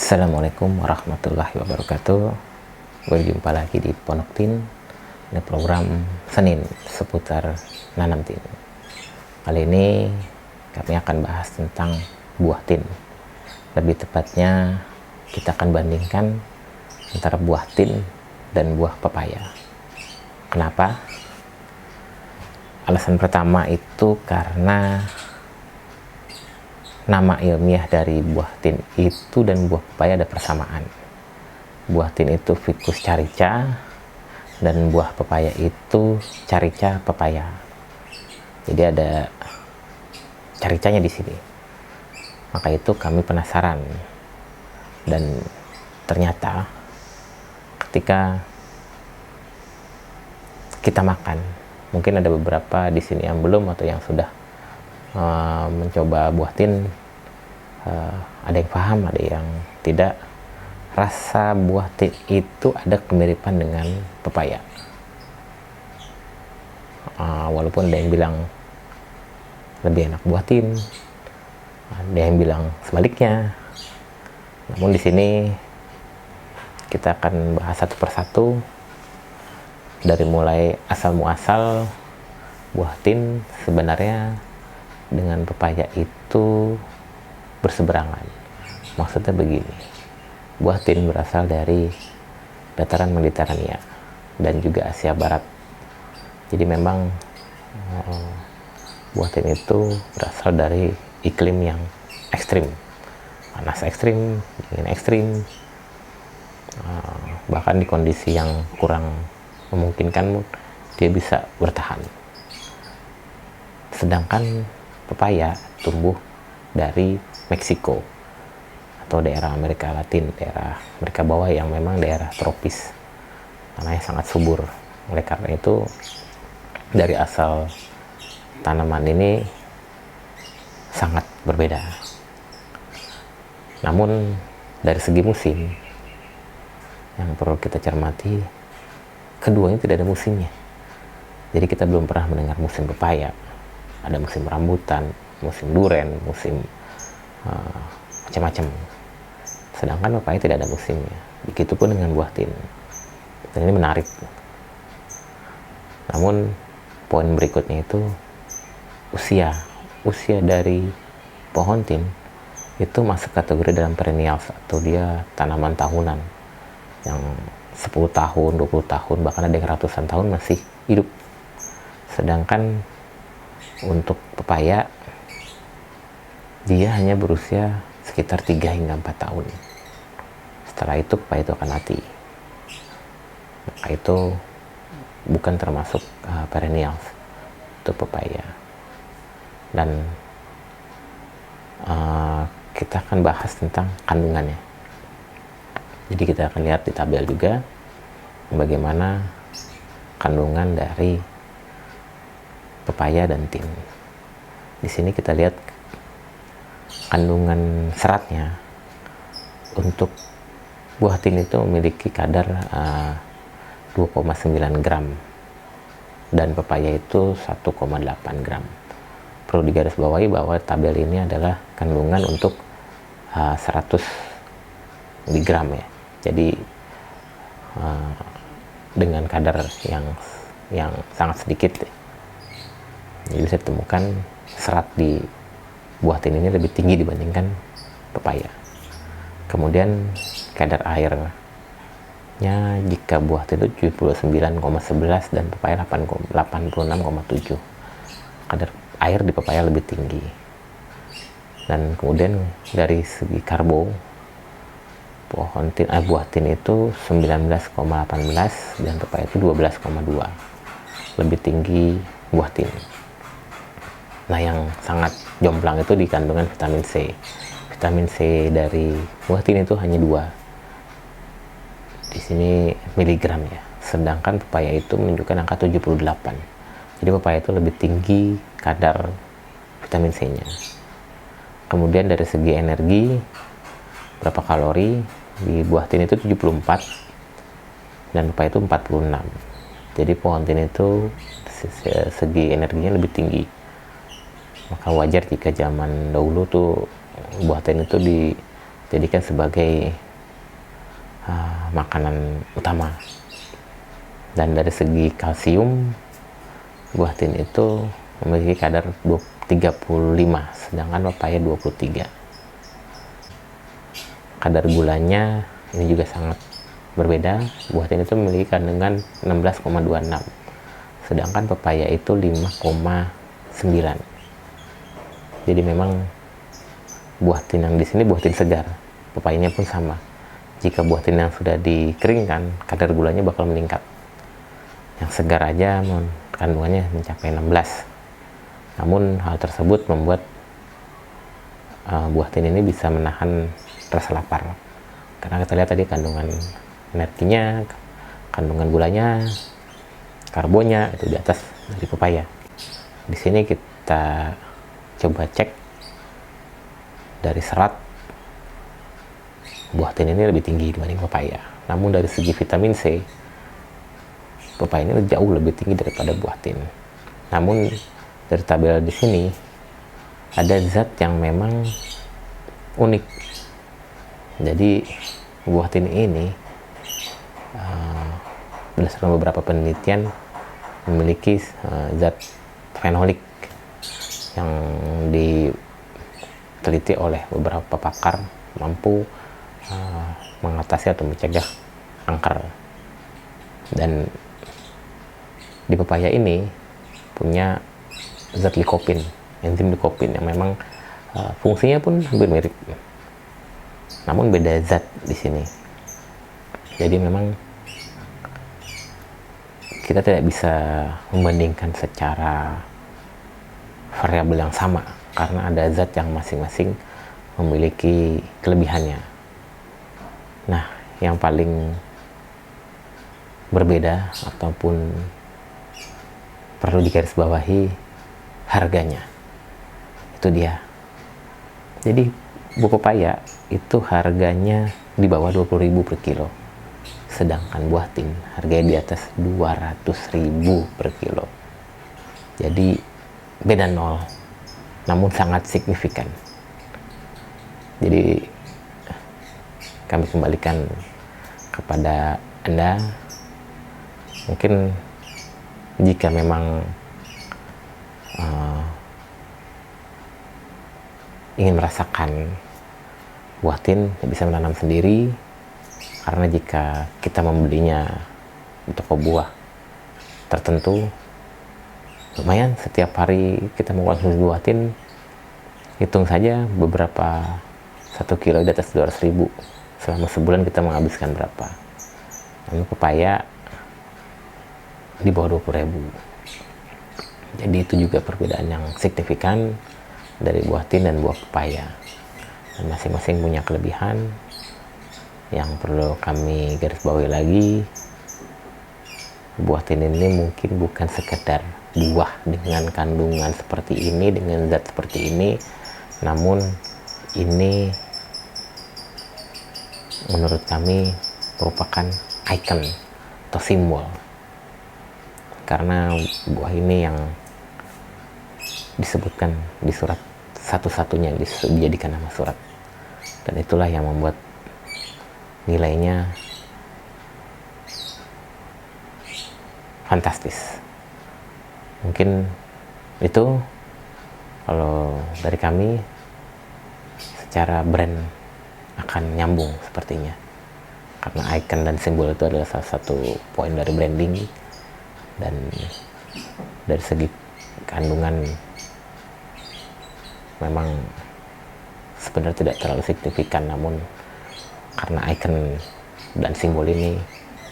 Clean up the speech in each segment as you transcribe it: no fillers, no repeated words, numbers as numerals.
Assalamualaikum warahmatullahi wabarakatuh. Berjumpa lagi di Pondok Tin. Ini program Senin seputar nanam tin. Kali ini kami akan bahas tentang buah tin. Lebih tepatnya kita akan bandingkan antara buah tin dan buah pepaya. Kenapa? Alasan pertama itu karena nama ilmiah dari buah tin itu dan buah pepaya ada persamaan. Buah tin itu Ficus carica dan buah pepaya itu Carica pepaya. Jadi ada caricanya di sini. Maka itu kami penasaran, dan ternyata ketika kita makan, mungkin ada beberapa di sini yang belum atau yang sudah mencoba buah tin, ada yang paham, ada yang tidak. Rasa buah tin itu ada kemiripan dengan pepaya, walaupun ada yang bilang lebih enak buah tin, ada yang bilang sebaliknya. Namun di sini kita akan bahas satu persatu, dari mulai asal muasal buah tin sebenarnya dengan pepaya itu berseberangan. Maksudnya begini, buah tin berasal dari dataran Mediterania dan juga Asia Barat. Jadi memang buah tin itu berasal dari iklim yang ekstrim, panas ekstrim, dingin ekstrim, bahkan di kondisi yang kurang memungkinkan dia bisa bertahan. Sedangkan pepaya tumbuh dari Meksiko atau daerah Amerika Latin, daerah Amerika bawah yang memang daerah tropis, tanahnya sangat subur. Oleh karena itu dari asal tanaman ini sangat berbeda. Namun dari segi musim yang perlu kita cermati, keduanya tidak ada musimnya. Jadi kita belum pernah mendengar musim pepaya. Ada musim rambutan, musim duren, musim macam-macam. Sedangkan pepaya tidak ada musimnya. Begitupun dengan buah tin. Dan ini menarik. Namun poin berikutnya itu usia dari pohon tin itu masuk kategori dalam perennials, atau dia tanaman tahunan yang 10 tahun, 20 tahun, bahkan ada yang ratusan tahun masih hidup. Sedangkan untuk pepaya dia hanya berusia sekitar 3 hingga 4 tahun. Setelah itu pepaya itu akan mati. Maka itu bukan termasuk perennials untuk pepaya. Dan kita akan bahas tentang kandungannya. Jadi kita akan lihat di tabel juga bagaimana kandungan dari pepaya dan tin. Di sini kita lihat kandungan seratnya. Untuk buah tin itu memiliki kadar 2,9 gram dan pepaya itu 1,8 gram. Perlu digarisbawahi bahwa tabel ini adalah kandungan untuk 100 mg ya. Jadi dengan kadar yang sangat sedikit ya. Jadi bisa ditemukan serat di buah tin ini lebih tinggi dibandingkan pepaya. Kemudian kadar airnya, jika buah tin itu 79,11 dan pepaya 86,7. Kadar air di pepaya lebih tinggi. Dan kemudian dari segi karbo, buah tin itu 19,18 dan pepaya itu 12,2. Lebih tinggi buah tin. Nah, yang sangat jomplang itu di kandungan vitamin C. Vitamin C dari buah tin itu hanya 2. Di sini miligram ya. Sedangkan pepaya itu menunjukkan angka 78. Jadi pepaya itu lebih tinggi kadar vitamin C-nya. Kemudian dari segi energi, berapa kalori? Di buah tin itu 74 dan pepaya itu 46. Jadi pohon tin itu segi energinya lebih tinggi. Maka wajar jika zaman dahulu tuh buah tin itu jadikan sebagai makanan utama. Dan dari segi kalsium, buah tin itu memiliki kadar 35, sedangkan pepaya 23. Kadar gulanya ini juga sangat berbeda. Buah tin itu memiliki kandungan 16,26, sedangkan pepaya itu 5,9. Jadi memang buah tin yang di sini buah tin segar, pepayanya pun sama. Jika buah tin yang sudah dikeringkan, kadar gulanya bakal meningkat. Yang segar aja kandungannya mencapai 16. Namun hal tersebut membuat buah tin ini bisa menahan rasa lapar. Karena kita lihat tadi kandungan energinya, kandungan gulanya, karbonnya itu di atas dari pepaya. Di sini kita coba cek dari serat, buah tin ini lebih tinggi dibanding pepaya. Namun dari segi vitamin C, pepaya ini jauh lebih tinggi daripada buah tin. Namun dari tabel di sini ada zat yang memang unik. Jadi buah tin ini berdasarkan beberapa penelitian memiliki zat fenolik yang diteliti oleh beberapa pakar mampu mengatasi atau mencegah kanker. Dan di pepaya ini punya zat likopin, enzim likopin yang memang fungsinya pun hampir mirip, namun beda zat di sini. Jadi memang kita tidak bisa membandingkan secara variabel yang sama karena ada zat yang masing-masing memiliki kelebihannya. Nah, yang paling berbeda ataupun perlu digarisbawahi harganya. Itu dia. Jadi buah pepaya itu harganya di bawah 20.000 per kilo. Sedangkan buah tin harganya di atas 200.000 per kilo. Jadi beda nol, namun sangat signifikan. Jadi kami kembalikan kepada Anda, mungkin jika memang ingin merasakan buah tin, bisa menanam sendiri. Karena jika kita membelinya di toko buah tertentu, lumayan setiap hari kita mengkonsumsi buah tin, hitung saja beberapa 1 kilo di atas 200.000. Selama sebulan kita menghabiskan berapa? Namun pepaya di bawah 20.000. Jadi itu juga perbedaan yang signifikan dari buah tin dan buah pepaya. Dan masing-masing punya kelebihan. Yang perlu kami garis bawahi lagi, buah tin ini mungkin bukan sekedar buah dengan kandungan seperti ini, dengan zat seperti ini, namun ini menurut kami merupakan icon atau simbol. Karena buah ini yang disebutkan di surat, satu-satunya yang dijadikan nama surat, dan itulah yang membuat nilainya fantastis. Mungkin itu kalau dari kami, secara brand akan nyambung sepertinya, karena icon dan simbol itu adalah salah satu poin dari branding. Dan dari segi kandungan memang sebenarnya tidak terlalu signifikan, namun karena icon dan simbol ini,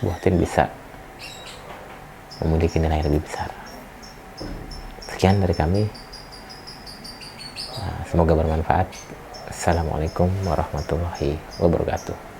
buah tin bisa memiliki nilai yang lebih besar. Sekian dari kami, semoga bermanfaat. Assalamualaikum warahmatullahi wabarakatuh.